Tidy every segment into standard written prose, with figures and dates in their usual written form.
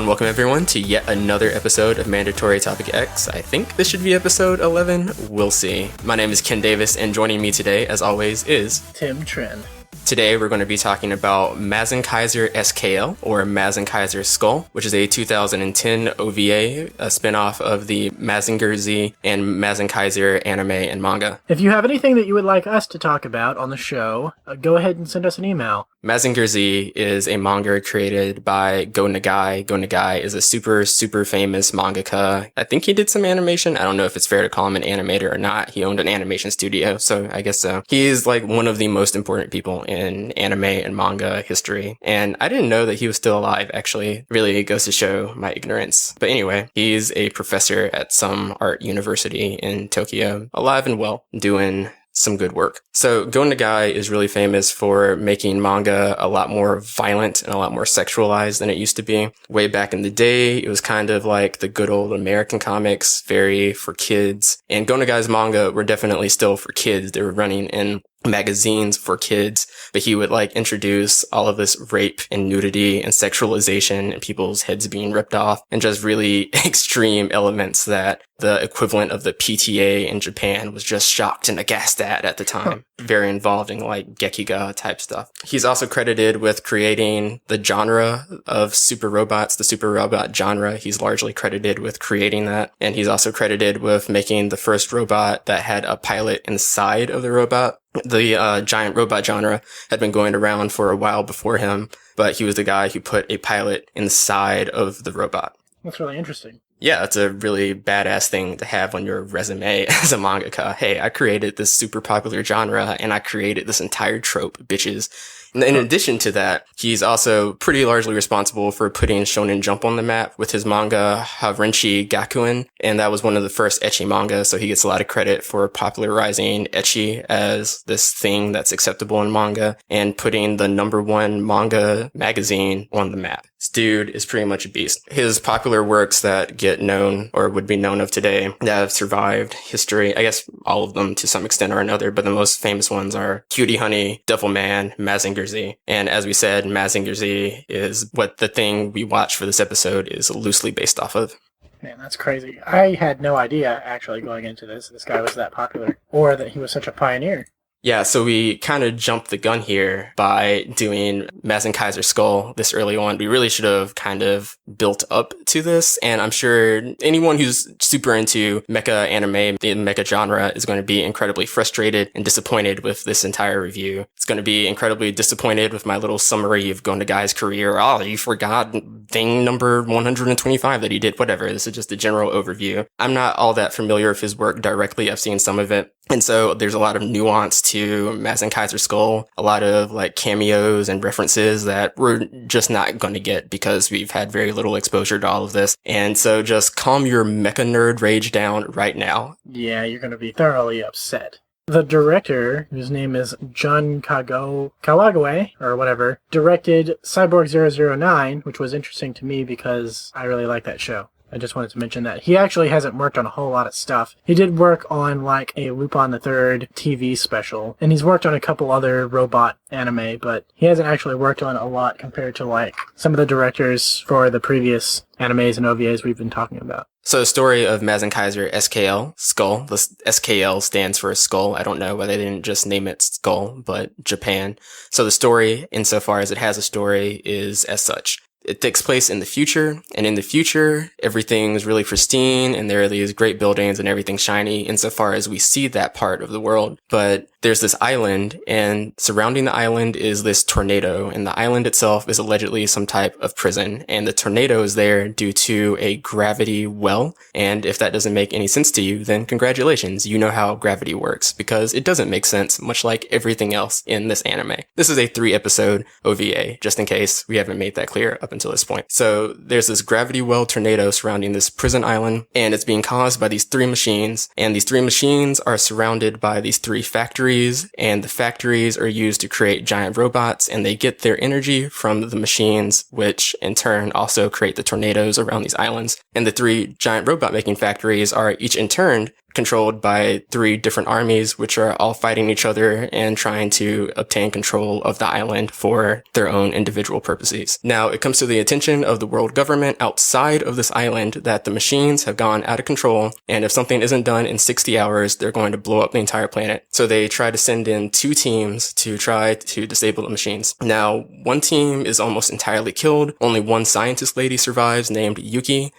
and welcome everyone to yet another episode of Mandatory Topic X. I think this should be episode 11. We'll see. My name is Ken Davis, and joining me today, as always, is Tim Trin. Today we're going to be talking about Mazinkaiser SKL, or Mazinkaiser SKL, which is a 2010 OVA, a spinoff of the Mazinger Z and Mazinkaiser anime and manga. If you have anything that you would like us to talk about on the show, go ahead and send us an email. Mazinger Z is a manga created by Go Nagai. Go Nagai is a super famous mangaka. I think he did some animation. I don't know if it's fair to call him an animator or not. He owned an animation studio, so I guess so. He is like one of the most important people in anime and manga history. And I didn't know that he was still alive, actually. Really, it goes to show my ignorance. But anyway, he's a professor at some art university in Tokyo, alive and well, doing some good work. So Go Nagai is really famous for making manga a lot more violent and a lot more sexualized than it used to be. Way back in the day, it was kind of like the good old American comics, very for kids. And Go Nagai's manga were definitely still for kids. They were running in magazines for kids, but he would like introduce all of this rape and nudity and sexualization and people's heads being ripped off and just really extreme elements that the equivalent of the PTA in Japan was just shocked and aghast at the time. Very involved in like Gekiga type stuff. He's also credited with creating the genre of super robots, the super robot genre. He's largely credited with creating that. And he's also credited with making the first robot that had a pilot inside of the robot. The giant robot genre had been going around for a while before him, but he was the guy who put a pilot inside of the robot. That's really interesting. Yeah, it's a really badass thing to have on your resume as a mangaka. Hey, I created this super popular genre and I created this entire trope, bitches. And in addition to that, he's also pretty largely responsible for putting Shonen Jump on the map with his manga Harenchi Gakuen, and that was one of the first ecchi manga, so he gets a lot of credit for popularizing ecchi as this thing that's acceptable in manga and putting the #1 manga magazine on the map. This dude is pretty much a beast. His popular works that get known or would be known of today that have survived history, I guess all of them to some extent or another, but the most famous ones are Cutie Honey, Devilman, Mazinger Z. And as we said, Mazinger Z is what the thing we watch for this episode is loosely based off of. Man, that's crazy. I had no idea, actually, going into this guy was that popular, or that he was such a pioneer. Yeah, so we kind of jumped the gun here by doing Mazinkaiser SKL this early on. We really should have kind of built up to this, and I'm sure anyone who's super into mecha anime, the mecha genre, is going to be incredibly frustrated and disappointed with this entire review. It's going to be incredibly disappointed with my little summary of Go Nagai's career. Oh, you forgot thing number 125 that he did, whatever. This is just a general overview. I'm not all that familiar with his work directly. I've seen some of it. And so there's a lot of nuance to Mazinkaiser SKL, a lot of like cameos and references that we're just not going to get because we've had very little exposure to all of this. And so just calm your mecha nerd rage down right now. Yeah, you're going to be thoroughly upset. The director, whose name is Jun Kawagawa, or whatever, directed Cyborg 009, which was interesting to me because I really like that show. I just wanted to mention that. He actually hasn't worked on a whole lot of stuff. He did work on like a Lupin the Third TV special, and he's worked on a couple other robot anime, but he hasn't actually worked on a lot compared to like some of the directors for the previous animes and OVAs we've been talking about. So the story of Mazinkaiser SKL, SKL, the SKL stands for skull. I don't know why they didn't just name it SKL, but Japan. So the story, insofar as it has a story, is as such. It takes place in the future, and in the future, everything's really pristine, and there are these great buildings, and everything's shiny insofar as we see that part of the world. But there's this island, and surrounding the island is this tornado, and the island itself is allegedly some type of prison, and the tornado is there due to a gravity well, and if that doesn't make any sense to you, then congratulations, you know how gravity works, because it doesn't make sense, much like everything else in this anime. This is a 3-episode OVA, just in case we haven't made that clear up until this point. So there's this gravity well tornado surrounding this prison island, and it's being caused by these 3 machines, and these 3 machines are surrounded by these 3 factories, and the factories are used to create giant robots, and they get their energy from the machines, which in turn also create the tornadoes around these islands. And the 3 giant robot making factories are each in turn controlled by 3 different armies, which are all fighting each other and trying to obtain control of the island for their own individual purposes. Now, it comes to the attention of the world government outside of this island that the machines have gone out of control, and if something isn't done in 60 hours, they're going to blow up the entire planet. So they try to send in 2 teams to try to disable the machines. Now, one team is almost entirely killed. Only one scientist lady survives named Yuki,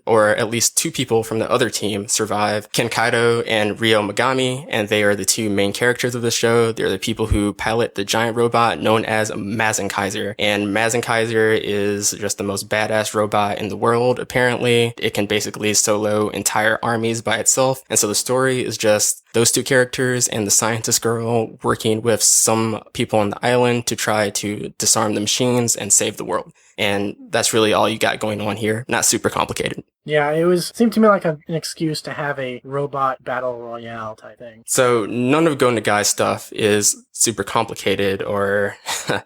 or at least 2 people from the other team survive, Ken Kaito and Ryo Megami, and they are the 2 main characters of the show. They're the people who pilot the giant robot known as Mazinkaiser. And Mazinkaiser is just the most badass robot in the world, apparently. It can basically solo entire armies by itself. And so the story is just those 2 characters and the scientist girl working with some people on the island to try to disarm the machines and save the world. And that's really all you got going on here. Not super complicated. Yeah, seemed to me like an excuse to have a robot battle royale type thing. So none of Go Nagai stuff is super complicated or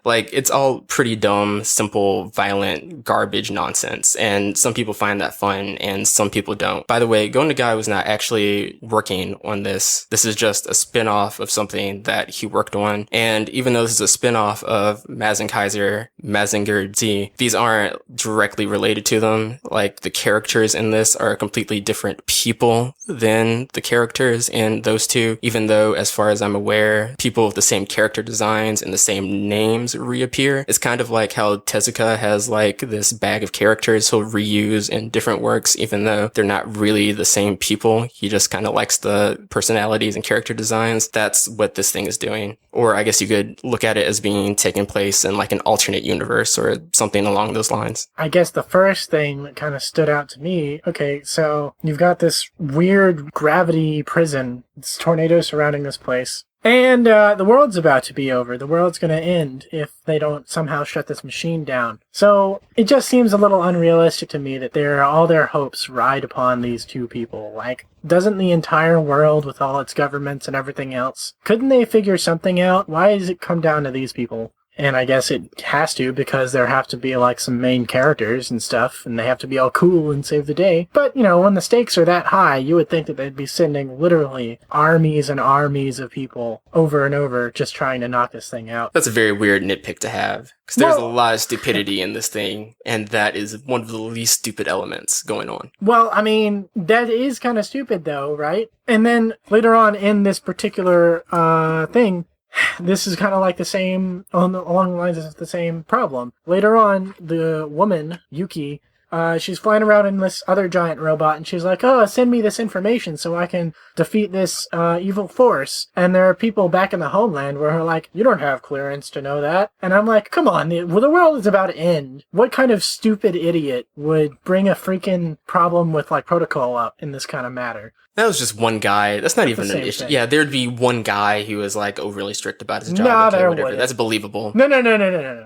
it's all pretty dumb, simple, violent, garbage nonsense. And some people find that fun and some people don't. By the way, Go Nagai was not actually working on this. This is just a spin-off of something that he worked on. And even though this is a spin-off of Mazinkaiser, Mazinger Z, these aren't directly related to them. The characters in this are completely different people than the characters in those 2, even though, as far as I'm aware, people with the same character designs and the same names reappear. It's kind of like how Tezuka has this bag of characters he'll reuse in different works, even though they're not really the same people. He just kind of likes the personalities and character designs. That's what this thing is doing. Or I guess you could look at it as being taking place in an alternate universe or something along those lines. I guess the first thing that kind of stood out to me, okay, so you've got this weird gravity prison. It's tornadoes surrounding this place. And the world's about to be over. The world's going to end if they don't somehow shut this machine down. So it just seems a little unrealistic to me that all their hopes ride upon these 2 people. Doesn't the entire world, with all its governments and everything else, couldn't they figure something out? Why does it come down to these people? And I guess it has to, because there have to be some main characters and stuff, and they have to be all cool and save the day. But, when the stakes are that high, you would think that they'd be sending literally armies and armies of people over and over just trying to knock this thing out. That's a very weird nitpick to have, because there's a lot of stupidity in this thing, and that is one of the least stupid elements going on. Well, I mean, that is kind of stupid, though, right? And then later on in this particular thing, this is kind of the same, along the lines of the same problem. Later on, the woman, Yuki, she's flying around in this other giant robot, and she's like, oh, send me this information so I can defeat this evil force. And there are people back in the homeland where are like, you don't have clearance to know that. And I'm like, come on, the world is about to end. What kind of stupid idiot would bring a freaking problem with protocol up in this kind of matter? That was just one guy. That's not even an issue. Yeah, there'd be one guy who was overly strict about his job. No, there whatever. wouldn't. That's believable. No.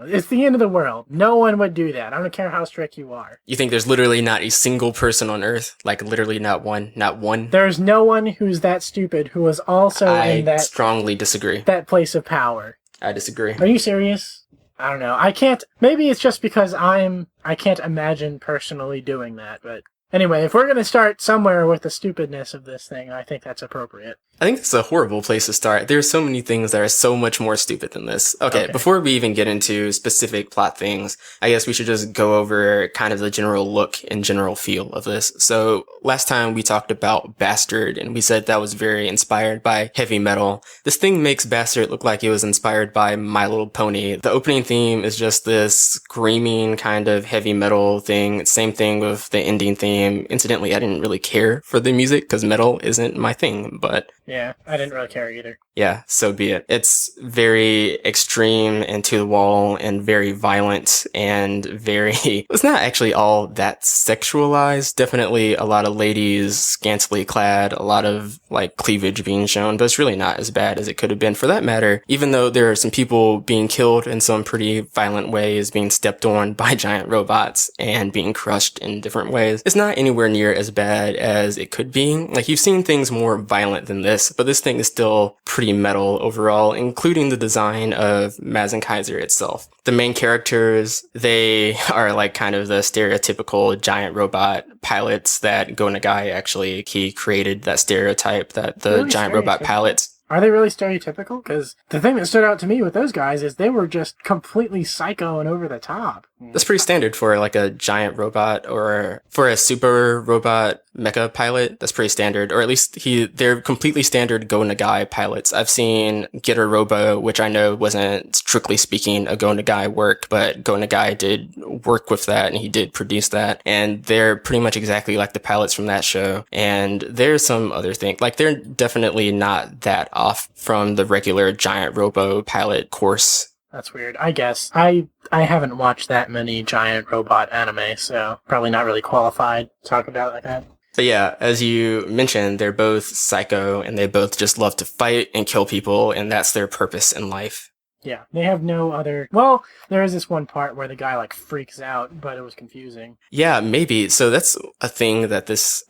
It's the end of the world. No one would do that. I don't care how strict you are. You think there's literally not a single person on Earth? Literally not one? Not one? There's no one who's that stupid who was also in that... I strongly disagree. That place of power. I disagree. Are you serious? I don't know. I can't... Maybe it's just because I can't imagine personally doing that, but... Anyway, if we're going to start somewhere with the stupidness of this thing, I think that's appropriate. I think it's a horrible place to start. There's so many things that are so much more stupid than this. Okay, before we even get into specific plot things, I guess we should just go over kind of the general look and general feel of this. So last time we talked about Bastard, and we said that was very inspired by heavy metal. This thing makes Bastard look like it was inspired by My Little Pony. The opening theme is just this screaming kind of heavy metal thing. Same thing with the ending theme. Incidentally, I didn't really care for the music because metal isn't my thing, but... Yeah, I didn't really care either. Yeah, so be it. It's very extreme and to the wall and very violent and very... It's not actually all that sexualized. Definitely a lot of ladies scantily clad, a lot of cleavage being shown, but it's really not as bad as it could have been. For that matter, even though there are some people being killed in some pretty violent ways, being stepped on by giant robots and being crushed in different ways, it's not anywhere near as bad as it could be. You've seen things more violent than this, but this thing is still pretty pretty metal overall, including the design of Mazinkaiser itself. The main characters, they are like kind of the stereotypical giant robot pilots that Go Nagai actually, he created that stereotype that the Really giant robot stereotypical? pilots. Are they really stereotypical? Because the thing that stood out to me with those guys is they were just completely psycho and over the top. That's pretty standard for like a giant robot or for a super robot mecha pilot. That's pretty standard, or at least they're completely standard Go Nagai pilots. I've seen Getter Robo, which I know wasn't strictly speaking a Go Nagai work, but Go Nagai did work with that and he did produce that. And they're pretty much exactly like the pilots from that show. And there's some other things, like they're definitely not that off from the regular giant robo pilot course. That's weird. I guess. I haven't watched that many giant robot anime, so probably not really qualified to talk about it like that. But yeah, as you mentioned, they're both psycho and they both just love to fight and kill people, and that's their purpose in life. Yeah, they have no other... Well, there is this one part where the guy, like, freaks out, but it was confusing. Yeah, maybe. So that's a thing that this...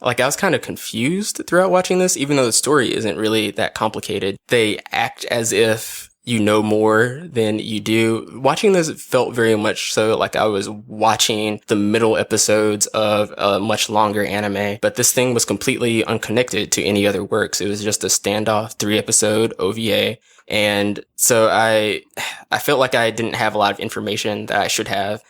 like, I was kind of confused throughout watching this, even though the story isn't really that complicated. They act as if you know more than you do. Watching this felt very much so like I was watching the middle episodes of a much longer anime, but this thing was completely unconnected to any other works. It was just a standoff 3-episode OVA. And so I felt like I didn't have a lot of information that I should have.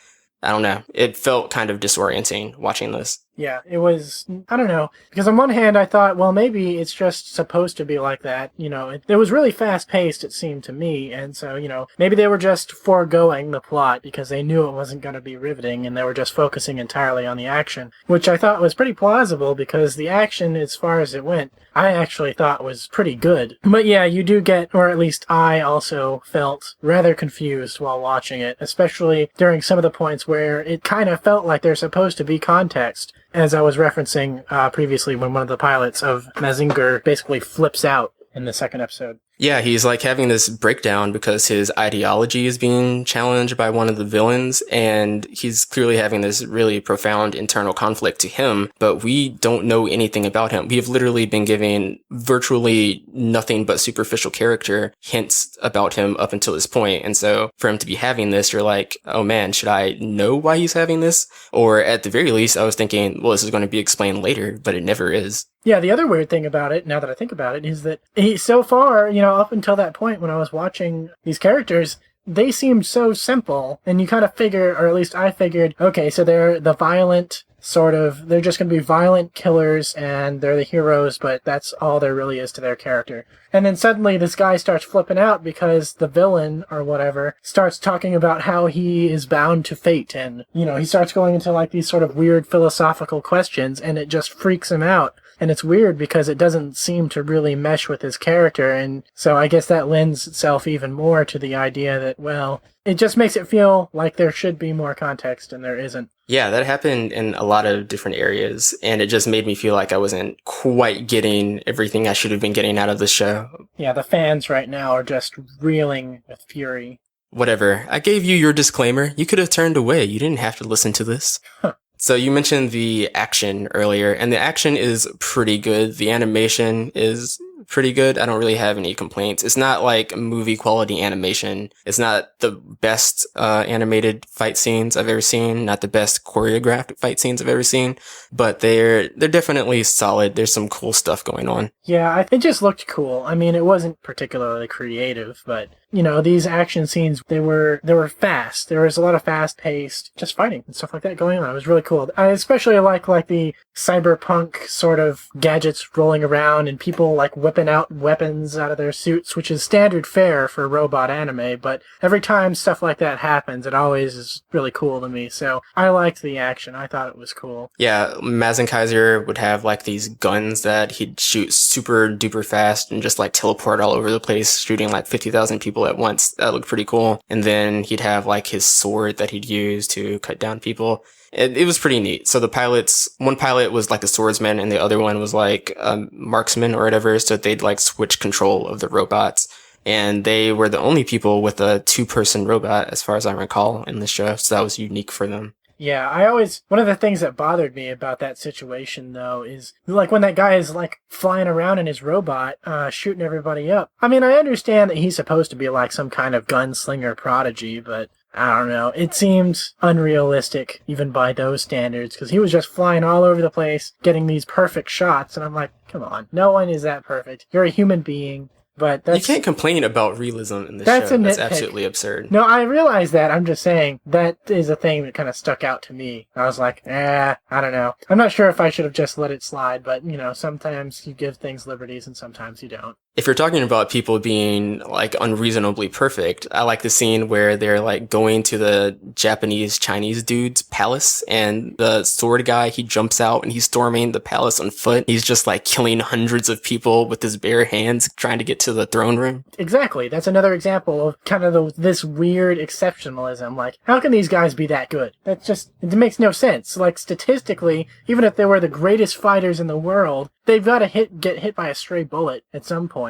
I don't know. It felt kind of disorienting watching this. Yeah, it was, I don't know, because on one hand I thought, well, maybe it's just supposed to be like that, you know, it was really fast-paced, it seemed to me, and so, you know, maybe they were just foregoing the plot because they knew it wasn't going to be riveting, and they were just focusing entirely on the action, which I thought was pretty plausible, because the action, as far as it went, I actually thought was pretty good. But yeah, you do get, or at least I also felt rather confused while watching it, especially during some of the points where it kind of felt like there's supposed to be context. As I was referencing previously when one of the pilots of Mazinger basically flips out in the second episode. Yeah, he's like having this breakdown because his ideology is being challenged by one of the villains, and he's clearly having this really profound internal conflict to him, but we don't know anything about him. We have literally been giving virtually nothing but superficial character hints about him up until this point, and so for him to be having this, you're like, oh man, should I know why he's having this? Or at the very least, I was thinking, well, this is going to be explained later, but it never is. Yeah, the other weird thing about it, now that I think about it, is that so far, you know, up until that point when I was watching these characters, they seemed so simple, and you kind of figure, or at least I figured, okay, so they're the violent sort of, they're just going to be violent killers, and they're the heroes, but that's all there really is to their character. And then suddenly this guy starts flipping out because the villain, or whatever, starts talking about how he is bound to fate, and, you know, he starts going into like these sort of weird philosophical questions, and it just freaks him out. And it's weird because it doesn't seem to really mesh with his character, and so I guess that lends itself even more to the idea that, well, it just makes it feel like there should be more context, and there isn't. Yeah, that happened in a lot of different areas, and it just made me feel like I wasn't quite getting everything I should have been getting out of the show. Yeah, the fans right now are just reeling with fury. Whatever. I gave you your disclaimer. You could have turned away. You didn't have to listen to this. Huh. So you mentioned the action earlier, and the action is pretty good. The animation is pretty good. I don't really have any complaints. It's not like movie quality animation. It's not the best animated fight scenes I've ever seen, not the best choreographed fight scenes I've ever seen, but they're definitely solid. There's some cool stuff going on. Yeah, it just looked cool. I mean, it wasn't particularly creative, but, you know, these action scenes, they were fast. There was a lot of fast-paced, just fighting and stuff like that going on. It was really cool. I especially like the cyberpunk sort of gadgets rolling around and people, like, whipping out weapons out of their suits, which is standard fare for robot anime, but every time stuff like that happens, it always is really cool to me. So I liked the action. I thought it was cool. Yeah, Mazinkaiser would have, like, these guns that he'd shoot super duper fast and just, like, teleport all over the place, shooting, like, 50,000 people at once. That looked pretty cool. And then he'd have, like, his sword that he'd use to cut down people. It was pretty neat. So the pilots, one pilot was like a swordsman and the other one was like a marksman or whatever. So they'd like switch control of the robots. And they were the only people with a 2-person robot, as far as I recall, in the show. So that was unique for them. Yeah, one of the things that bothered me about that situation, though, is like when that guy is like flying around in his robot, shooting everybody up. I mean, I understand that he's supposed to be like some kind of gunslinger prodigy, but I don't know. It seemed unrealistic, even by those standards, because he was just flying all over the place, getting these perfect shots, and I'm like, come on, no one is that perfect. You're a human being. But you can't complain about realism in this show. That's absolutely absurd. No, I realize that. I'm just saying that is a thing that kind of stuck out to me. I was like, I don't know. I'm not sure if I should have just let it slide, but, sometimes you give things liberties and sometimes you don't. If you're talking about people being, like, unreasonably perfect, I like the scene where they're, like, going to the Chinese dude's palace, and the sword guy, he jumps out and he's storming the palace on foot. He's just, like, killing hundreds of people with his bare hands, trying to get to the throne room. Exactly. That's another example of kind of this weird exceptionalism. Like, how can these guys be that good? It makes no sense. Like, statistically, even if they were the greatest fighters in the world, they've got to get hit by a stray bullet at some point.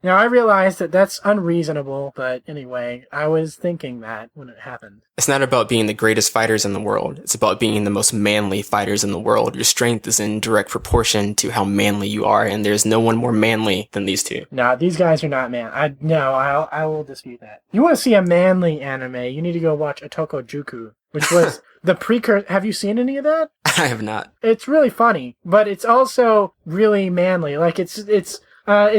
Now, I realize that that's unreasonable, but anyway, I was thinking that when it happened. It's not about being the greatest fighters in the world. It's about being the most manly fighters in the world. Your strength is in direct proportion to how manly you are, and there's no one more manly than these two. No, these guys are not man. I will dispute that. You want to see a manly anime, you need to go watch Otoko Juku, which was the precursor. Have you seen any of that? I have not. It's really funny, but it's also really manly. Like, it's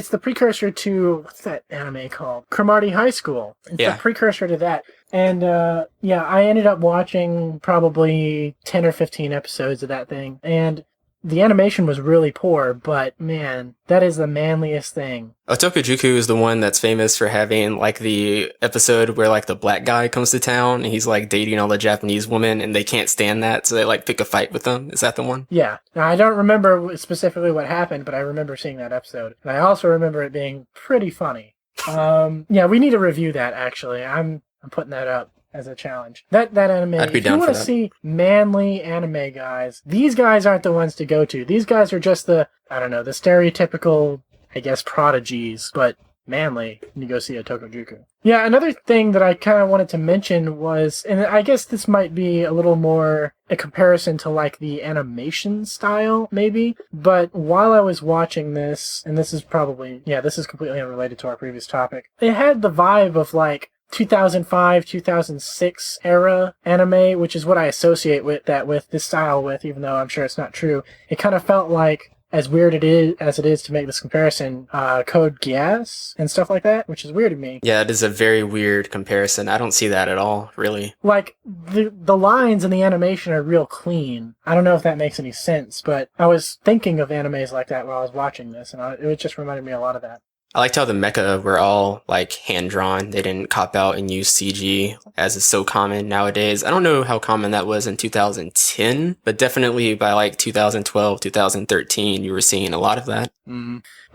the precursor to, what's that anime called? Cromartie High School. It's the precursor to that. And, I ended up watching probably 10 or 15 episodes of that thing. And the animation was really poor, but man, that is the manliest thing. Otokujuku is the one that's famous for having, like, the episode where, like, the black guy comes to town and he's, like, dating all the Japanese women and they can't stand that, so they, like, pick a fight with them. Is that the one? Yeah. Now, I don't remember specifically what happened, but I remember seeing that episode. And I also remember it being pretty funny. We need to review that, actually. I'm putting that up as a challenge. That anime, I'd be if down you want for to see manly anime guys, these guys aren't the ones to go to. These guys are just the stereotypical, I guess, prodigies, but manly. You go see a Tokujuku. Yeah, another thing that I kind of wanted to mention was, and I guess this might be a little more a comparison to, like, the animation style, maybe, but while I was watching this, and this is completely unrelated to our previous topic, it had the vibe of, like, 2005, 2006 era anime, which is what I associate with this style with, even though I'm sure it's not true. It kind of felt like, as weird as it is to make this comparison, Code Geass and stuff like that, which is weird to me. Yeah, it is a very weird comparison. I don't see that at all, really. Like, the lines in the animation are real clean. I don't know if that makes any sense, but I was thinking of animes like that while I was watching this, and it just reminded me a lot of that. I liked how the mecha were all, like, hand-drawn. They didn't cop out and use CG, as is so common nowadays. I don't know how common that was in 2010, but definitely by, like, 2012, 2013, you were seeing a lot of that.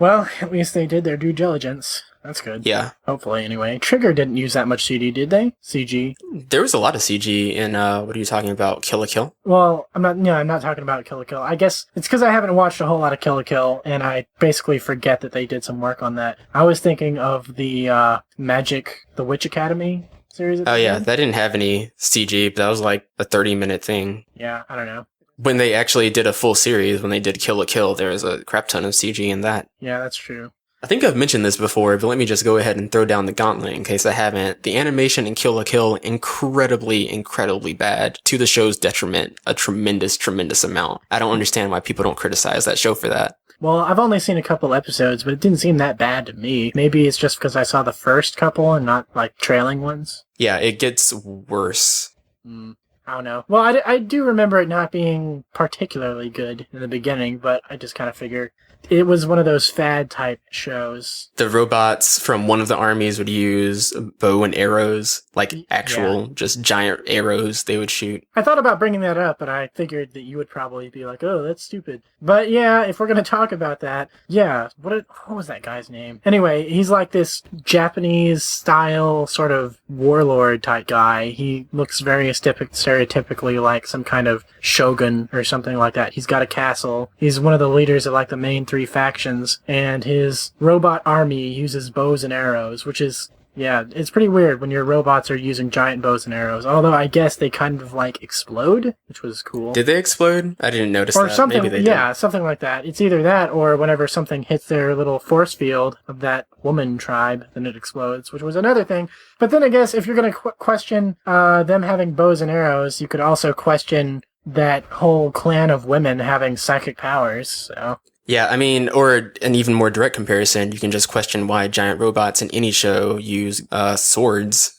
Well, at least they did their due diligence. That's good. Yeah. Hopefully, anyway. Trigger didn't use that much CD, did they? CG. There was a lot of CG in, what are you talking about, Kill la Kill? Well, I'm not talking about Kill la Kill. I guess it's because I haven't watched a whole lot of Kill la Kill, and I basically forget that they did some work on that. I was thinking of the The Witch Academy series. Oh, yeah. That didn't have any CG, but that was like a 30-minute thing. Yeah, I don't know. When they actually did a full series, when they did Kill la Kill, there was a crap ton of CG in that. Yeah, that's true. I think I've mentioned this before, but let me just go ahead and throw down the gauntlet in case I haven't. The animation in Kill la Kill, incredibly, incredibly bad, to the show's detriment, a tremendous, tremendous amount. I don't understand why people don't criticize that show for that. Well, I've only seen a couple episodes, but it didn't seem that bad to me. Maybe it's just because I saw the first couple and not, like, trailing ones. Yeah, it gets worse. I don't know. Well, I do remember it not being particularly good in the beginning, but I just kind of figured it was one of those fad-type shows. The robots from one of the armies would use bow and arrows, like actual, just giant arrows they would shoot. I thought about bringing that up, but I figured that you would probably be like, oh, that's stupid. But yeah, if we're going to talk about that, yeah, what was that guy's name? Anyway, he's like this Japanese-style sort of warlord-type guy. He looks very stereotypically like some kind of shogun or something like that. He's got a castle. He's one of the leaders of, like, the main 3 factions, and his robot army uses bows and arrows, which is Yeah, it's pretty weird when your robots are using giant bows and arrows. Although I guess they kind of like explode, which was cool. Did they explode? I didn't notice Or that. something, Maybe they yeah, something like that. It's either that or whenever something hits their little force field of that woman tribe, then it explodes, which was another thing. But then I guess if you're going to question them having bows and arrows, you could also question that whole clan of women having psychic powers, so... Yeah, I mean, or an even more direct comparison, you can just question why giant robots in any show use swords.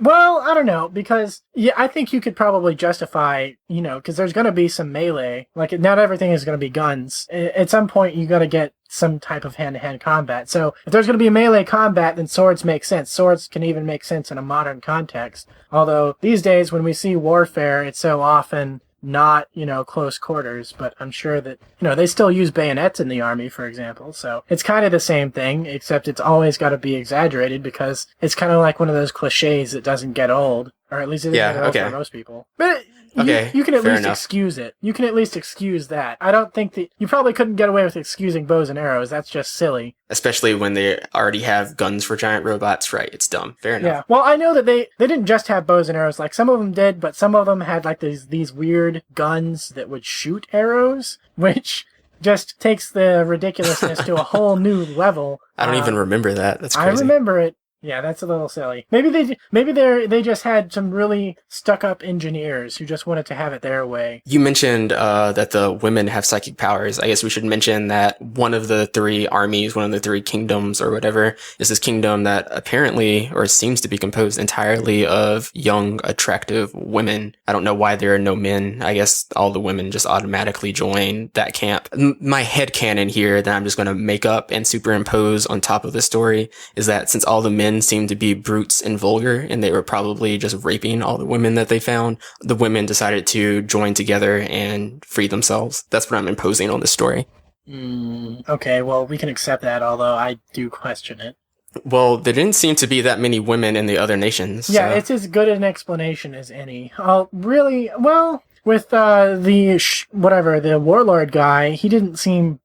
Well, I don't know, because yeah, I think you could probably justify, because there's going to be some melee. Like, not everything is going to be guns. At some point, you got to get some type of hand-to-hand combat. So, if there's going to be melee combat, then swords make sense. Swords can even make sense in a modern context. Although, these days, when we see warfare, it's so often not, close quarters, but I'm sure that, they still use bayonets in the army, for example, so it's kind of the same thing, except it's always got to be exaggerated because it's kind of like one of those cliches that doesn't get old, or at least it doesn't get old for most people. But you can at least excuse it. You can at least excuse that. I don't think that you probably couldn't get away with excusing bows and arrows. That's just silly. Especially when they already have guns for giant robots, right? It's dumb. Fair enough. Yeah. Well, I know that they didn't just have bows and arrows. Like, some of them did, but some of them had, like, these weird guns that would shoot arrows, which just takes the ridiculousness to a whole new level. I don't even remember that. That's crazy. I remember it. Yeah, that's a little silly. Maybe they just had some really stuck-up engineers who just wanted to have it their way. You mentioned that the women have psychic powers. I guess we should mention that one of the three armies, one of the three kingdoms or whatever, is this kingdom that apparently, or seems to be composed entirely of young, attractive women. I don't know why there are no men. I guess all the women just automatically join that camp. My headcanon here that I'm just going to make up and superimpose on top of the story is that since all the men seemed to be brutes and vulgar, and they were probably just raping all the women that they found, the women decided to join together and free themselves. That's what I'm imposing on this story. Okay, well, we can accept that, although I do question it. Well, there didn't seem to be that many women in the other nations. Yeah, it's as good an explanation as any. Really, well, with the warlord guy, he didn't seem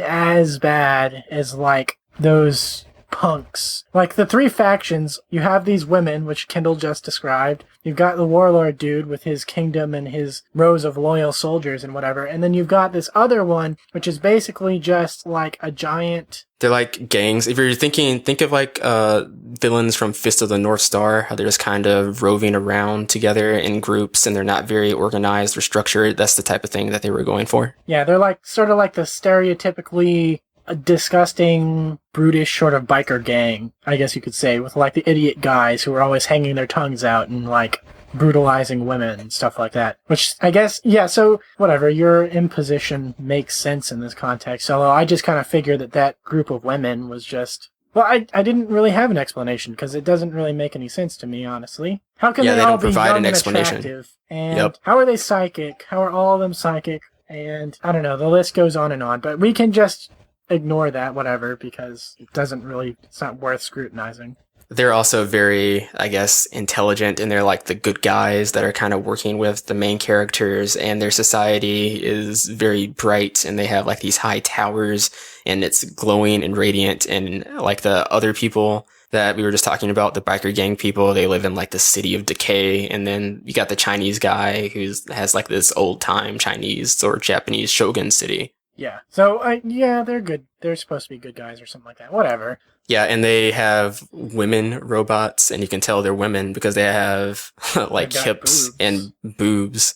as bad as, like, those punks. Like, the three factions, you have these women, which Kendall just described. You've got the warlord dude with his kingdom and his rows of loyal soldiers and whatever. And then you've got this other one, which is basically just like a giant... They're like gangs. If you're thinking, think of like villains from Fist of the North Star, how they're just kind of roving around together in groups and they're not very organized or structured. That's the type of thing that they were going for. Yeah, they're like sort of like the stereotypically a disgusting, brutish sort of biker gang, I guess you could say, with like the idiot guys who are always hanging their tongues out and like brutalizing women and stuff like that. Which I guess, yeah, so whatever, your imposition makes sense in this context. Although I just kind of figured that group of women was just... Well, I didn't really have an explanation because it doesn't really make any sense to me, honestly. How can they all be young and attractive? And how are they psychic? How are all of them psychic? And I don't know, the list goes on and on, but we can just ignore that, whatever, because it's not worth scrutinizing. They're also very, I guess, intelligent, and they're like the good guys that are kind of working with the main characters, and their society is very bright, and they have like these high towers, and it's glowing and radiant, and like the other people that we were just talking about, the biker gang people, they live in like the city of decay, and then you got the Chinese guy who has like this old-time Chinese or Japanese shogun city. Yeah. So, they're good. They're supposed to be good guys or something like that. Whatever. Yeah, and they have women robots, and you can tell they're women because they have, like, hips and boobs.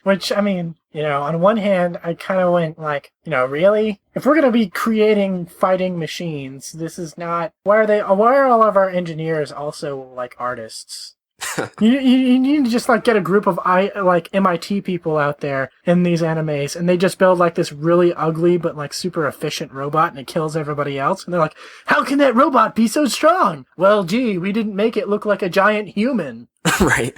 Which, I mean, on one hand, I kind of went like, really? If we're going to be creating fighting machines, this is not... Why are all of our engineers also, like, artists? you need to just like get a group of MIT people out there in these animes, and they just build like this really ugly but like super efficient robot, and it kills everybody else. And they're like, "How can that robot be so strong?" Well, gee, we didn't make it look like a giant human, right?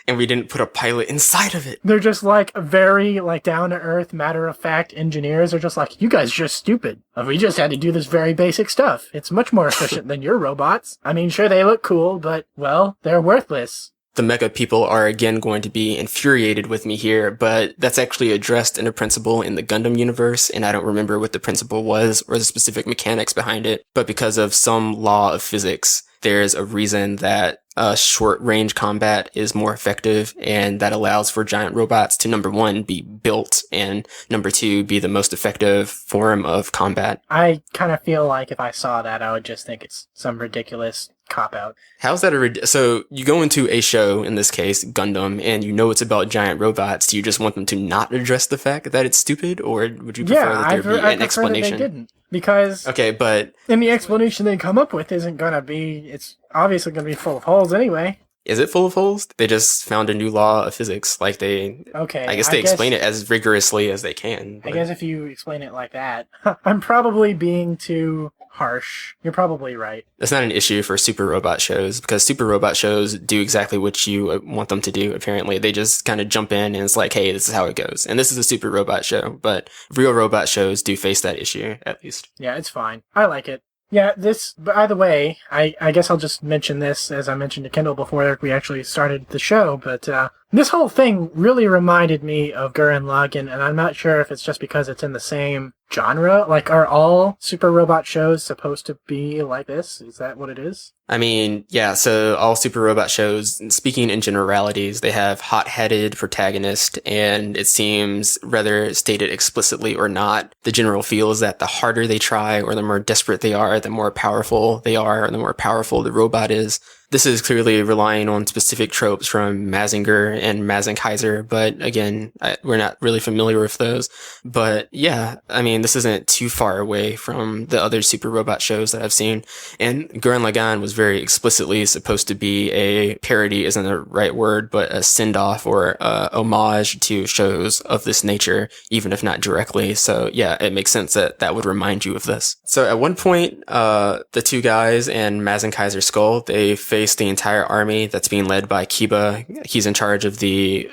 And we didn't put a pilot inside of it. They're just like very like down-to-earth, matter-of-fact engineers. Are just like, you guys are just stupid. We just had to do this very basic stuff. It's much more efficient than your robots. I mean, sure, they look cool, but, well, they're worthless. The mecha people are again going to be infuriated with me here, but that's actually addressed in a principle in the Gundam universe, and I don't remember what the principle was or the specific mechanics behind it, but because of some law of physics, there's a reason that short range combat is more effective, and that allows for giant robots to, number one, be built, and number two, be the most effective form of combat. I kind of feel like if I saw that, I would just think it's some ridiculous cop-out. How's that so you go into a show, in this case, Gundam, and you know it's about giant robots. Do you just want them to not address the fact that it's stupid, or would you prefer that there be an explanation? That they didn't. Because okay, but in the explanation they come up with isn't going to be, it's obviously going to be full of holes anyway. Is it full of holes? They just found a new law of physics. Like they, okay, I guess they explain it as rigorously as they can. But I guess if you explain it like that, I'm probably being too harsh. You're probably right. That's not an issue for super robot shows, because super robot shows do exactly what you want them to do, apparently. They just kind of jump in and it's like, hey, this is how it goes. And this is a super robot show, but real robot shows do face that issue, at least. Yeah, it's fine. I like it. Yeah, this, by the way, I guess I'll just mention this as I mentioned to Kendall before we actually started the show, but this whole thing really reminded me of Gurren Lagann, and I'm not sure if it's just because it's in the same genre. Like, are all super robot shows supposed to be like this? Is that what it is? I mean, yeah, so all super robot shows, speaking in generalities, they have hot-headed protagonist, and it seems, whether stated explicitly or not, the general feel is that the harder they try or the more desperate they are, the more powerful they are, or the more powerful the robot is. This is clearly relying on specific tropes from Mazinger and Mazinkaiser, but again, we're not really familiar with those. But yeah, I mean, this isn't too far away from the other super robot shows that I've seen. And Gurren Lagann was very explicitly supposed to be a parody, isn't the right word, but a send-off or homage to shows of this nature, even if not directly. So yeah, it makes sense that that would remind you of this. So at one point, the two guys and Mazinkaiser Skull, they face the entire army that's being led by Kiba. He's in charge of the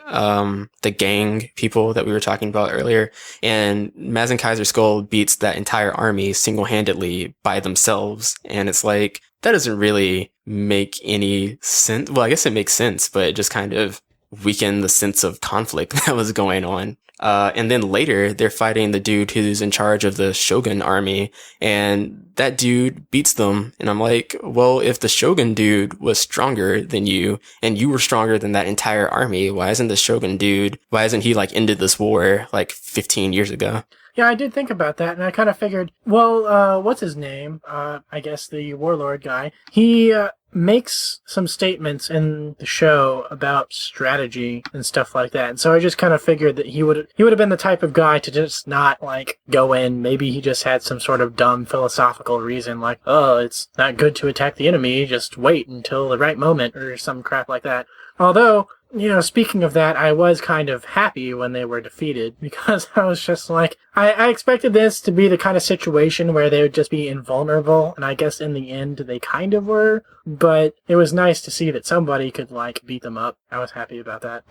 gang people that we were talking about earlier. And Mazinkaiser Skull beats that entire army single-handedly by themselves. And it's like, that doesn't really make any sense. Well, I guess it makes sense, but it just kind of weakened the sense of conflict that was going on. And then later, they're fighting the dude who's in charge of the Shogun army, and that dude beats them. And I'm like, well, if the Shogun dude was stronger than you, and you were stronger than that entire army, why isn't the Shogun dude, why hasn't he, like, ended this war, like, 15 years ago? Yeah, I did think about that, and I kind of figured, well, what's his name? I guess the warlord guy. He makes some statements in the show about strategy and stuff like that, and so I just kind of figured that he would have been the type of guy to just not, like, go in. Maybe he just had some sort of dumb philosophical reason, like, oh, it's not good to attack the enemy, just wait until the right moment, or some crap like that. Although, you know, speaking of that, I was kind of happy when they were defeated, because I was just like, I expected this to be the kind of situation where they would just be invulnerable, and I guess in the end they kind of were, but it was nice to see that somebody could, like, beat them up. I was happy about that.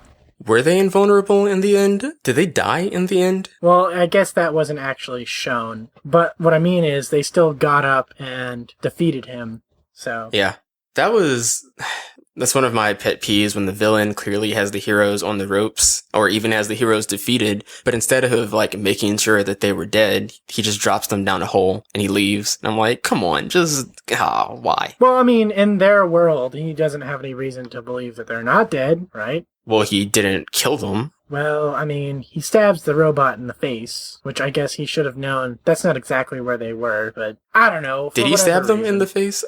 Were they invulnerable in the end? Did they die in the end? Well, I guess that wasn't actually shown, but what I mean is they still got up and defeated him, so... Yeah. That's one of my pet peeves, when the villain clearly has the heroes on the ropes, or even has the heroes defeated, but instead of, like, making sure that they were dead, he just drops them down a hole and he leaves. And I'm like, come on, why? Well, I mean, in their world, he doesn't have any reason to believe that they're not dead, right? Well, he didn't kill them. Well, I mean, he stabs the robot in the face, which I guess he should have known. That's not exactly where they were, but I don't know. Did he stab them in the face?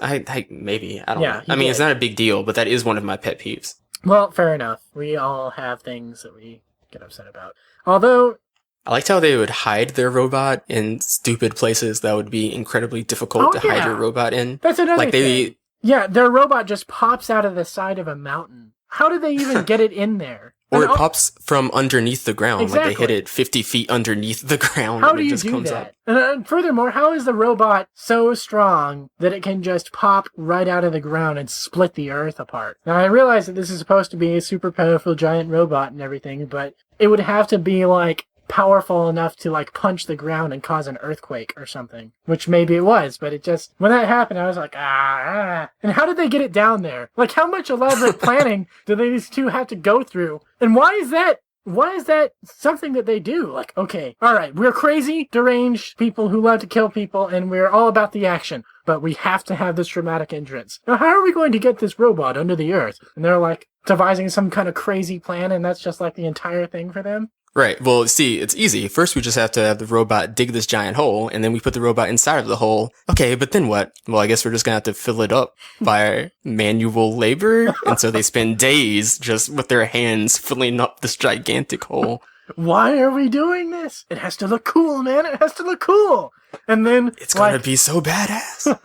Maybe. I don't know. I mean, it's not a big deal, but that is one of my pet peeves. Well, fair enough. We all have things that we get upset about. Although... I liked how they would hide their robot in stupid places that would be incredibly difficult to hide your robot in. That's another thing. Yeah, their robot just pops out of the side of a mountain. How did they even get it in there? Or it pops from underneath the ground. Exactly. Like they hit it 50 feet underneath the ground. How do you do that? And furthermore, how is the robot so strong that it can just pop right out of the ground and split the earth apart? Now, I realize that this is supposed to be a super powerful giant robot and everything, but it would have to be, like, powerful enough to, like, punch the ground and cause an earthquake or something. Which maybe it was, but it just... When that happened, I was like, And how did they get it down there? Like, how much elaborate planning do these two have to go through? And why is that why is that something that they do? Like, okay, all right, we're crazy, deranged people who love to kill people, and we're all about the action, but we have to have this dramatic entrance. Now, how are we going to get this robot under the earth? And they're like devising some kind of crazy plan, and that's just like the entire thing for them? Right. Well, see, it's easy. First, we just have to have the robot dig this giant hole, and then we put the robot inside of the hole. Okay, but then what? Well, I guess we're just gonna have to fill it up by manual labor. And so they spend days just with their hands filling up this gigantic hole. Why are we doing this? It has to look cool, man. It has to look cool. And then it's gonna be so badass.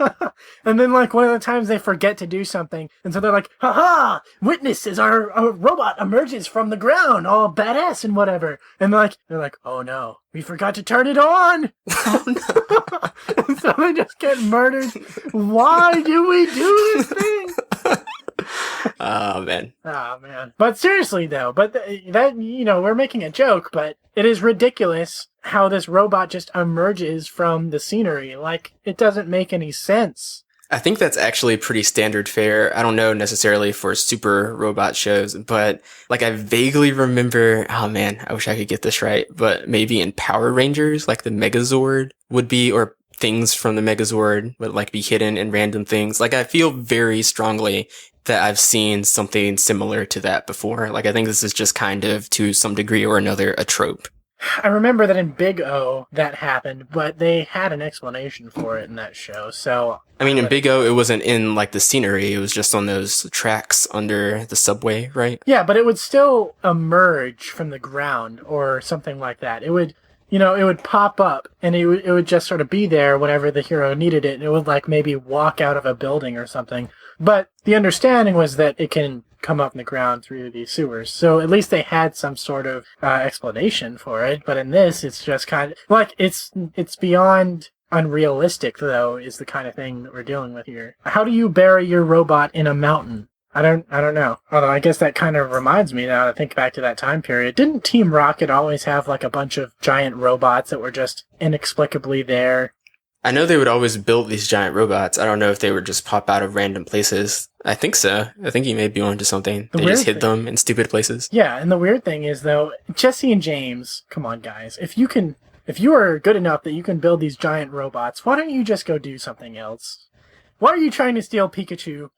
And then, like, one of the times they forget to do something, and so they're like, "Ha! Witness as our robot emerges from the ground, all badass and whatever." And they're like, "Oh no, we forgot to turn it on." Oh no! And so they just get murdered. Why do we do this thing? Oh man. But seriously though, that we're making a joke, but it is ridiculous how this robot just emerges from the scenery. Like, it doesn't make any sense. I think that's actually pretty standard fare. I don't know necessarily for super robot shows, but like I vaguely remember, oh man, I wish I could get this right, but maybe in Power Rangers, like the Megazord would be, or things from the Megazord would like be hidden in random things. Like, I feel very strongly that I've seen something similar to that before. Like, I think this is just kind of, to some degree or another, a trope. I remember that in Big O that happened, but they had an explanation for it in that show, so... I mean, in Big O, it wasn't in, like, the scenery. It was just on those tracks under the subway, right? Yeah, but it would still emerge from the ground or something like that. It would... it would pop up, and it would just sort of be there whenever the hero needed it, and it would, like, maybe walk out of a building or something. But the understanding was that it can come up in the ground through these sewers. So at least they had some sort of explanation for it. But in this, it's just kind of like it's beyond unrealistic, though, is the kind of thing that we're dealing with here. How do you bury your robot in a mountain? I don't know. Although I guess that kind of reminds me now to think back to that time period. Didn't Team Rocket always have like a bunch of giant robots that were just inexplicably there? I know they would always build these giant robots. I don't know if they would just pop out of random places. I think so. I think you may be onto something. They just hid them in stupid places. Yeah, and the weird thing is, though, Jesse and James, come on, guys. If you are good enough that you can build these giant robots, why don't you just go do something else? Why are you trying to steal Pikachu?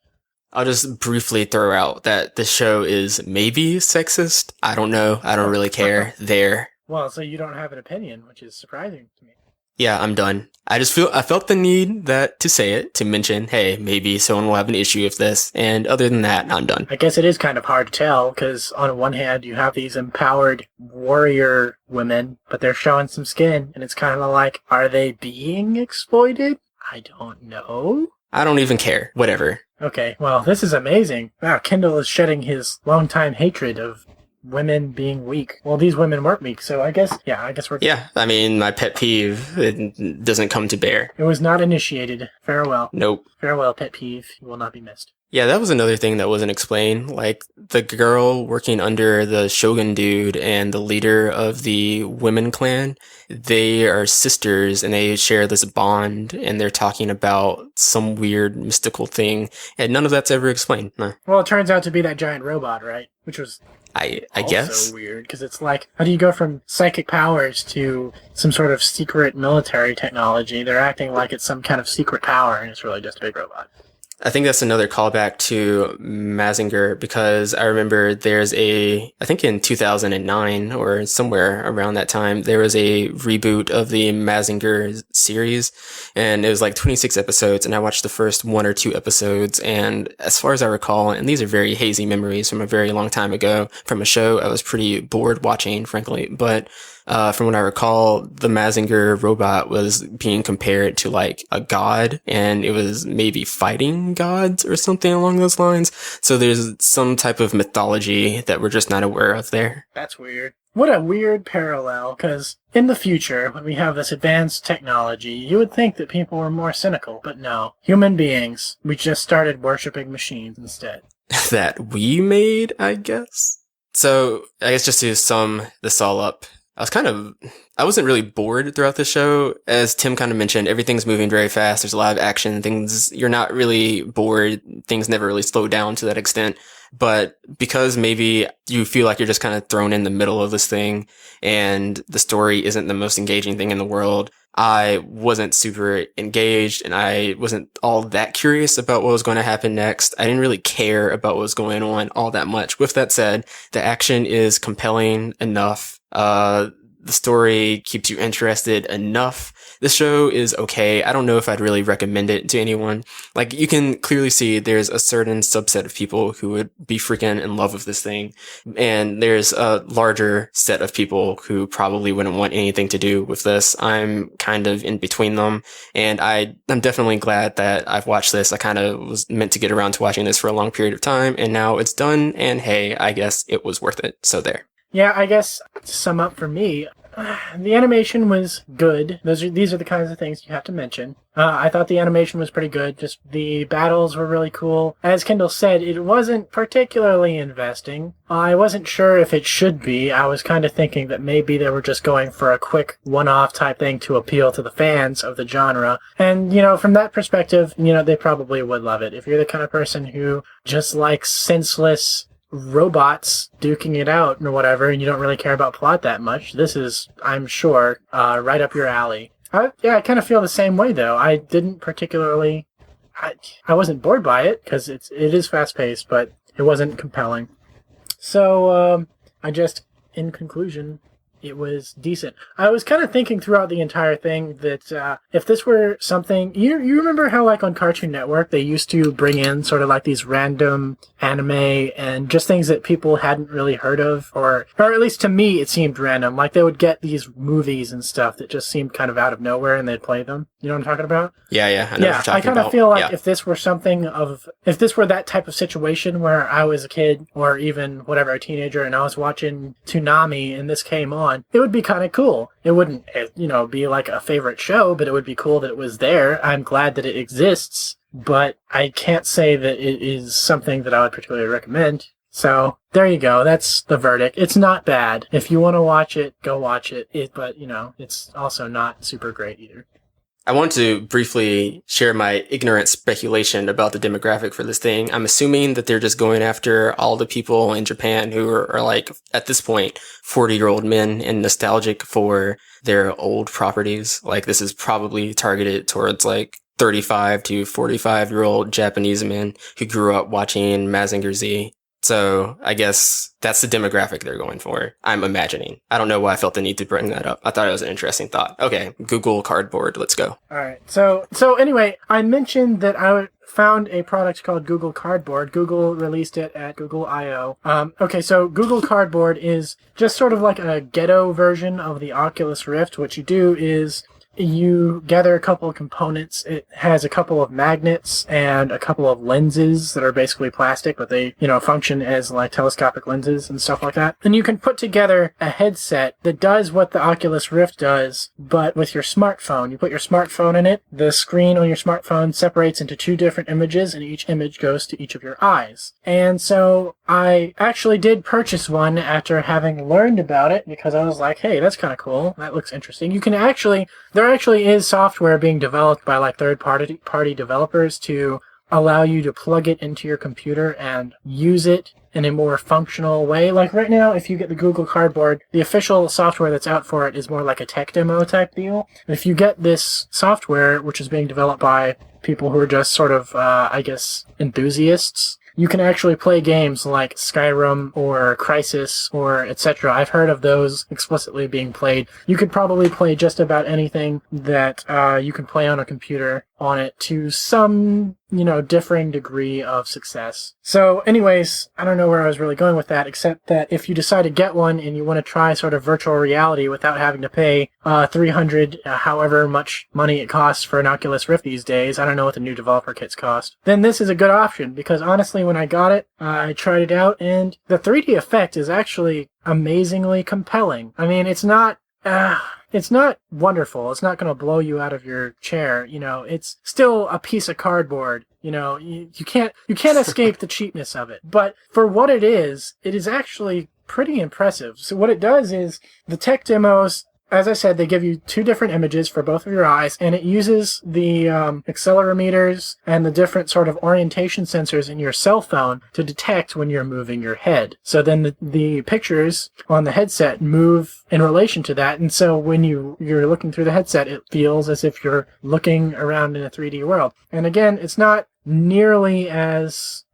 I'll just briefly throw out that the show is maybe sexist. I don't know. I don't really care. There. Well, so you don't have an opinion, which is surprising to me. Yeah, I'm done. I felt the need to say it, to mention, hey, maybe someone will have an issue with this, and other than that, I'm done. I guess it is kind of hard to tell, because on one hand, you have these empowered warrior women, but they're showing some skin, and it's kind of like, are they being exploited? I don't know. I don't even care. Whatever. Okay, well, this is amazing. Wow, Kendall is shedding his longtime hatred of women being weak. Well, these women weren't weak, so I guess we're... Yeah, I mean, my pet peeve, it doesn't come to bear. It was not initiated. Farewell. Nope. Farewell, pet peeve. You will not be missed. Yeah, that was another thing that wasn't explained. Like, the girl working under the Shogun dude and the leader of the women clan, they are sisters and they share this bond and they're talking about some weird mystical thing, and none of that's ever explained. No. Well, it turns out to be that giant robot, right? Which was... I also guess. Weird, because it's like, how do you go from psychic powers to some sort of secret military technology? They're acting like it's some kind of secret power, and it's really just a big robot. I think that's another callback to Mazinger, because I remember I think in 2009 or somewhere around that time, there was a reboot of the Mazinger series, and it was like 26 episodes, and I watched the first 1 or 2 episodes, and as far as I recall, and these are very hazy memories from a very long time ago, from a show I was pretty bored watching, frankly, but from what I recall, the Mazinger robot was being compared to like a god, and it was maybe fighting gods or something along those lines. So there's some type of mythology that we're just not aware of there. That's weird. What a weird parallel, because in the future, when we have this advanced technology, you would think that people were more cynical, but no. Human beings, we just started worshipping machines instead. That we made, I guess? So, I guess just to sum this all up, I wasn't really bored throughout the show. As Tim kind of mentioned, everything's moving very fast. There's a lot of action. You're not really bored. Things never really slow down to that extent. But because maybe you feel like you're just kind of thrown in the middle of this thing and the story isn't the most engaging thing in the world, I wasn't super engaged and I wasn't all that curious about what was going to happen next. I didn't really care about what was going on all that much. With that said, the action is compelling enough. The story keeps you interested enough. The show is okay. I don't know if I'd really recommend it to anyone. Like, you can clearly see there's a certain subset of people who would be freaking in love with this thing. And there's a larger set of people who probably wouldn't want anything to do with this. I'm kind of in between them. And I'm definitely glad that I've watched this. I kind of was meant to get around to watching this for a long period of time. And now it's done. And hey, I guess it was worth it. So there. Yeah, I guess to sum up for me, the animation was good. These are the kinds of things you have to mention. I thought the animation was pretty good. Just the battles were really cool. As Kendall said, it wasn't particularly investing. I wasn't sure if it should be. I was kind of thinking that maybe they were just going for a quick one-off type thing to appeal to the fans of the genre. And, from that perspective, they probably would love it. If you're the kind of person who just likes senseless robots duking it out or whatever, and you don't really care about plot that much, this is, I'm sure, right up your alley. I kind of feel the same way, though. I didn't particularly... I wasn't bored by it, because it is fast-paced, but it wasn't compelling. So, in conclusion, it was decent. I was kind of thinking throughout the entire thing that if this were something... You remember how, like, on Cartoon Network, they used to bring in sort of like these random anime and just things that people hadn't really heard of, or at least to me it seemed random. Like, they would get these movies and stuff that just seemed kind of out of nowhere and they'd play them. You know what I'm talking about? Yeah, I know what you're talking I kind about. of feel like if this were if this were that type of situation where I was a kid or even whatever, a teenager, and I was watching Toonami and this came on, it would be kind of cool. It wouldn't, be like a favorite show, but it would be cool that it was there. I'm glad that it exists, but I can't say that it is something that I would particularly recommend. So, there you go. That's the verdict. It's not bad. If you want to watch it, go watch it. But, it's also not super great either. I want to briefly share my ignorant speculation about the demographic for this thing. I'm assuming that they're just going after all the people in Japan who are like, at this point, 40-year-old men and nostalgic for their old properties. Like, this is probably targeted towards like 35 to 45-year-old Japanese men who grew up watching Mazinger Z. So I guess that's the demographic they're going for, I'm imagining. I don't know why I felt the need to bring that up. I thought it was an interesting thought. Okay, Google Cardboard, let's go. All right. So anyway, I mentioned that I found a product called Google Cardboard. Google released it at Google I/O. Okay, so Google Cardboard is just sort of like a ghetto version of the Oculus Rift. What you do is you gather a couple of components. It has a couple of magnets and a couple of lenses that are basically plastic, but they, function as like telescopic lenses and stuff like that. And you can put together a headset that does what the Oculus Rift does, but with your smartphone. You put your smartphone in it, the screen on your smartphone separates into two different images, and each image goes to each of your eyes. And so I actually did purchase one after having learned about it, because I was like, hey, that's kind of cool. That looks interesting. You can there actually is software being developed by like third-party developers to allow you to plug it into your computer and use it in a more functional way. Like right now, if you get the Google Cardboard, the official software that's out for it is more like a tech demo type deal. If you get this software, which is being developed by people who are just sort of, enthusiasts, you can actually play games like Skyrim or Crysis or etc. I've heard of those explicitly being played. You could probably play just about anything that you can play on a computer on it to some, differing degree of success. So anyways, I don't know where I was really going with that, except that if you decide to get one and you want to try sort of virtual reality without having to pay $300, however much money it costs for an Oculus Rift these days, I don't know what the new developer kits cost, then this is a good option, because honestly, when I got it, I tried it out, and the 3D effect is actually amazingly compelling. I mean, it's not wonderful. It's not going to blow you out of your chair. It's still a piece of cardboard. You can't escape the cheapness of it. But for what it is actually pretty impressive. So what it does is the tech demos as I said, they give you two different images for both of your eyes, and it uses the accelerometers and the different sort of orientation sensors in your cell phone to detect when you're moving your head. So then the pictures on the headset move in relation to that, and so when you're looking through the headset, it feels as if you're looking around in a 3D world. And again, it's not nearly as,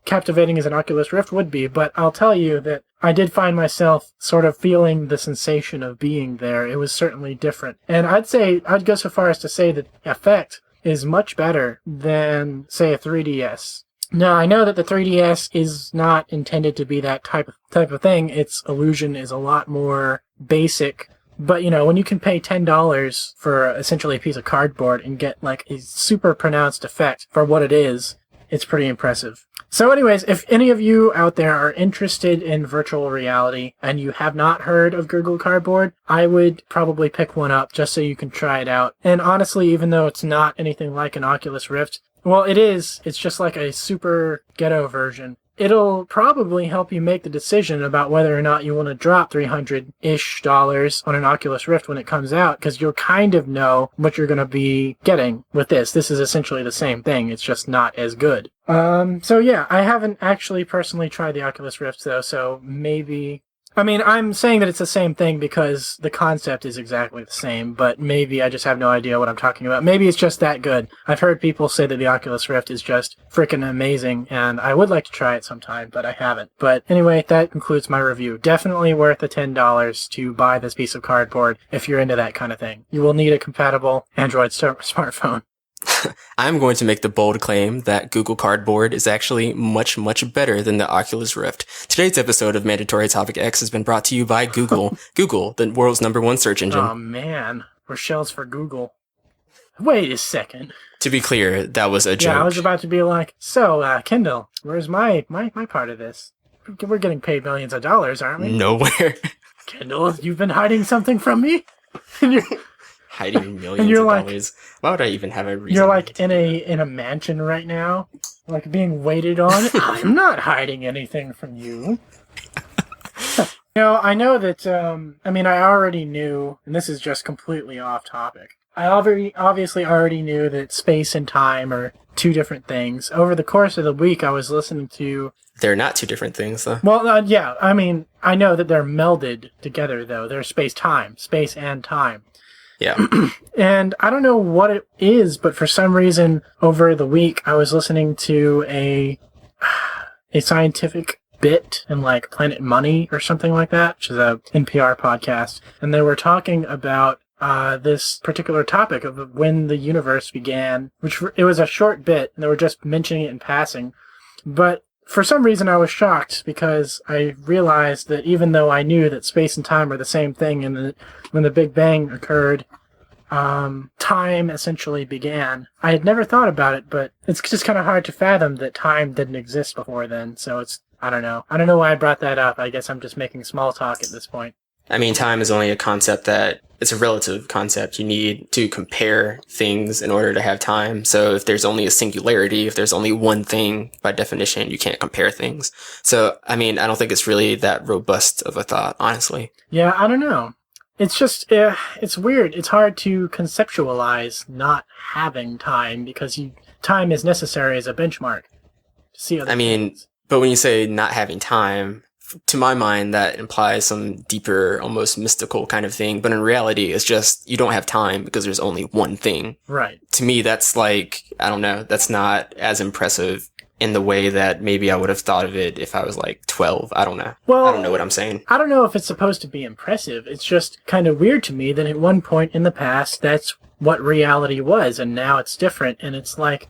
captivating as an Oculus Rift would be, but I'll tell you that I did find myself sort of feeling the sensation of being there. It was certainly different. And I'd go so far as to say that the effect is much better than, say, a 3DS. Now, I know that the 3DS is not intended to be that type of thing. Its illusion is a lot more basic. But, when you can pay $10 for essentially a piece of cardboard and get, like, a super pronounced effect for what it is, it's pretty impressive. So anyways, if any of you out there are interested in virtual reality and you have not heard of Google Cardboard, I would probably pick one up just so you can try it out. And honestly, even though it's not anything like an Oculus Rift, well, it is. It's just like a super ghetto version. It'll probably help you make the decision about whether or not you want to drop $300-ish on an Oculus Rift when it comes out, because you'll kind of know what you're going to be getting with this. This is essentially the same thing. It's just not as good. So yeah, I haven't actually personally tried the Oculus Rift though, so maybe... I mean, I'm saying that it's the same thing because the concept is exactly the same, but maybe I just have no idea what I'm talking about. Maybe it's just that good. I've heard people say that the Oculus Rift is just freaking amazing, and I would like to try it sometime, but I haven't. But anyway, that concludes my review. Definitely worth the $10 to buy this piece of cardboard if you're into that kind of thing. You will need a compatible Android smartphone. I'm going to make the bold claim that Google Cardboard is actually much, much better than the Oculus Rift. Today's episode of Mandatory Topic X has been brought to you by Google. Google, the world's #1 search engine. Oh man, Rochelle's for Google. Wait a second. To be clear, that was a joke. Yeah, I was about to be like, so, Kendall, where's my part of this? We're getting paid millions of dollars, aren't we? Nowhere. Kendall, you've been hiding something from me? And you're hiding millions of dollars. Why would I even have a reason? You're like in a mansion right now, like being waited on. I'm not hiding anything from you. I know that, I already knew, and this is just completely off topic. I obviously already knew that space and time are two different things. Over the course of the week, I was listening to... They're not two different things, though. Well, yeah, I know that they're melded together, though. They're space and time. Yeah. And I don't know what it is, but for some reason over the week I was listening to a scientific bit in like Planet Money or something like that, which is a NPR podcast, and they were talking about this particular topic of when the universe began, which it was a short bit, and they were just mentioning it in passing. But for some reason I was shocked because I realized that even though I knew that space and time are the same thing and when the Big Bang occurred, time essentially began. I had never thought about it, but it's just kind of hard to fathom that time didn't exist before then, so I don't know. I don't know why I brought that up. I guess I'm just making small talk at this point. I mean, time is only a concept it's a relative concept. You need to compare things in order to have time. So if there's only a singularity, if there's only one thing, by definition, you can't compare things. So, I don't think it's really that robust of a thought, honestly. Yeah, I don't know. It's just, it's weird. It's hard to conceptualize not having time because time is necessary as a benchmark to see other things. But when you say not having time, to my mind, that implies some deeper, almost mystical kind of thing. But in reality, it's just you don't have time because there's only one thing. Right. To me, that's like, I don't know, that's not as impressive in the way that maybe I would have thought of it if I was like 12. I don't know. Well, I don't know what I'm saying. I don't know if it's supposed to be impressive. It's just kind of weird to me that at one point in the past, that's what reality was, and now it's different. And it's like,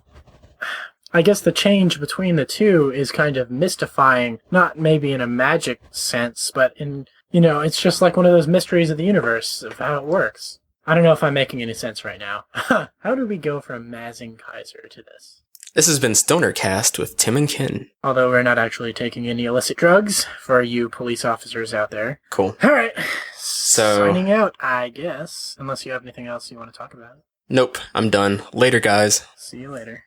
I guess the change between the two is kind of mystifying, not maybe in a magic sense, but in, it's just like one of those mysteries of the universe of how it works. I don't know if I'm making any sense right now. How do we go from Mazinkaiser to this? This has been Stonercast with Tim and Ken. Although we're not actually taking any illicit drugs for you police officers out there. Cool. All right. So, signing out, I guess, unless you have anything else you want to talk about. Nope, I'm done. Later, guys. See you later.